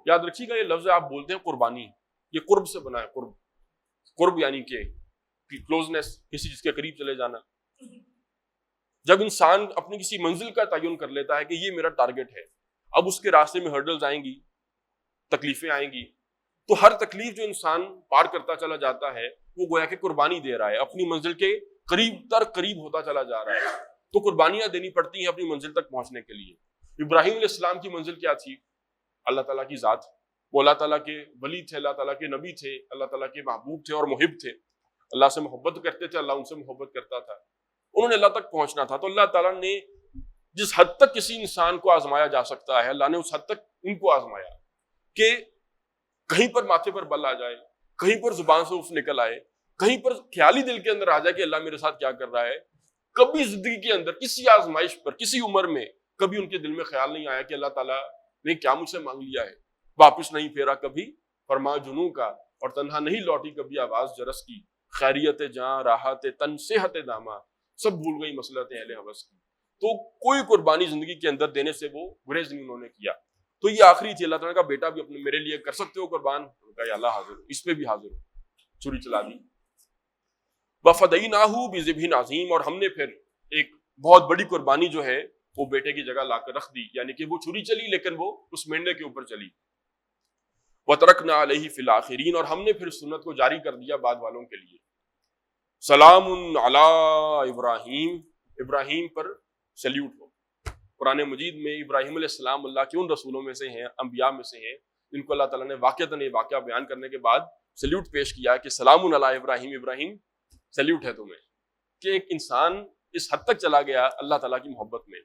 یاد رکھیے گا یہ لفظ آپ بولتے ہیں قربانی، یہ قرب سے بنا ہے، قرب، قرب یعنی کہ کلوزنس، کسی چیز کے قریب چلے جانا۔ جب انسان اپنی کسی منزل کا تعین کر لیتا ہے کہ یہ میرا ٹارگٹ ہے، اب اس کے راستے میں ہرڈلز آئیں گی، تکلیفیں آئیں گی، تو ہر تکلیف جو انسان پار کرتا چلا جاتا ہے وہ گویا کہ قربانی دے رہا ہے، اپنی منزل کے قریب تر قریب ہوتا چلا جا رہا ہے۔ تو قربانیاں دینی پڑتی ہیں اپنی منزل تک پہنچنے کے لیے۔ ابراہیم علیہ السلام کی منزل کیا تھی؟ اللہ تعالیٰ کی ذات، وہ اللہ تعالیٰ کے ولی تھے، اللہ تعالیٰ کے نبی تھے، اللہ تعالیٰ کے محبوب تھے اور محب تھے، اللہ سے محبت کرتے تھے، اللہ ان سے محبت کرتا تھا، انہوں نے اللہ تک پہنچنا تھا۔ تو اللہ تعالیٰ نے جس حد تک کسی انسان کو آزمایا جا سکتا ہے، اللہ نے اس حد تک ان کو آزمایا کہ کہیں پر ماتھے پر بل آ جائے، کہیں پر زبان سے اف نکل آئے، کہیں پر خیالی دل کے اندر آ جائے کہ اللہ میرے ساتھ کیا کر رہا ہے۔ کبھی زندگی کے اندر کسی آزمائش پر، کسی عمر میں کبھی ان کے دل میں خیال نہیں آیا کہ اللہ تعالیٰ نے کیا مجھ سے مانگ لیا ہے۔ واپس نہیں پھیرا کبھی فرما جنوں کا، اور تنہا نہیں لوٹی کبھی آواز جرس کی، خیریت جاں راحت تن صحت داما، سب بھول گئی مصلحت اہل ہوس کی۔ تو کوئی قربانی زندگی کے اندر دینے سے وہ گریز نہیں انہوں نے کیا۔ تو یہ آخری تھی، اللہ تعالیٰ کا بیٹا بھی اپنے میرے لیے کر سکتے ہو قربان؟ کہا یا اللہ حاضر ہوں، اس پہ بھی حاضر ہوں، چھری چلا دی۔ وَفَدَيْنَاهُ بِذِبْحٍ عَظِيمٍ، اور ہم نے پھر ایک بہت بڑی قربانی جو ہے وہ بیٹے کی جگہ لا کر رکھ دی، یعنی کہ وہ چھری چلی لیکن وہ اس مینڈے کے اوپر چلی۔ وَتَرَكْنَا عَلَيْهِ فِي الْآخِرِينَ، اور ہم نے پھر سنت کو جاری کر دیا بعد والوں کے لیے۔ سلام علی ابراہیم، ابراہیم پر سلیوٹ ہو۔ قرآن مجید میں ابراہیم علیہ السلام اللہ کے ان رسولوں میں سے ہیں، انبیاء میں سے ہیں جن کو اللہ تعالیٰ نے واقعتاً یہ واقعہ بیان کرنے کے بعد سلیوٹ پیش کیا کہ سلام علی ابراہیم، ابراہیم سلیوٹ ہے تمہیں، کہ ایک انسان اس حد تک چلا گیا اللہ تعالیٰ کی محبت میں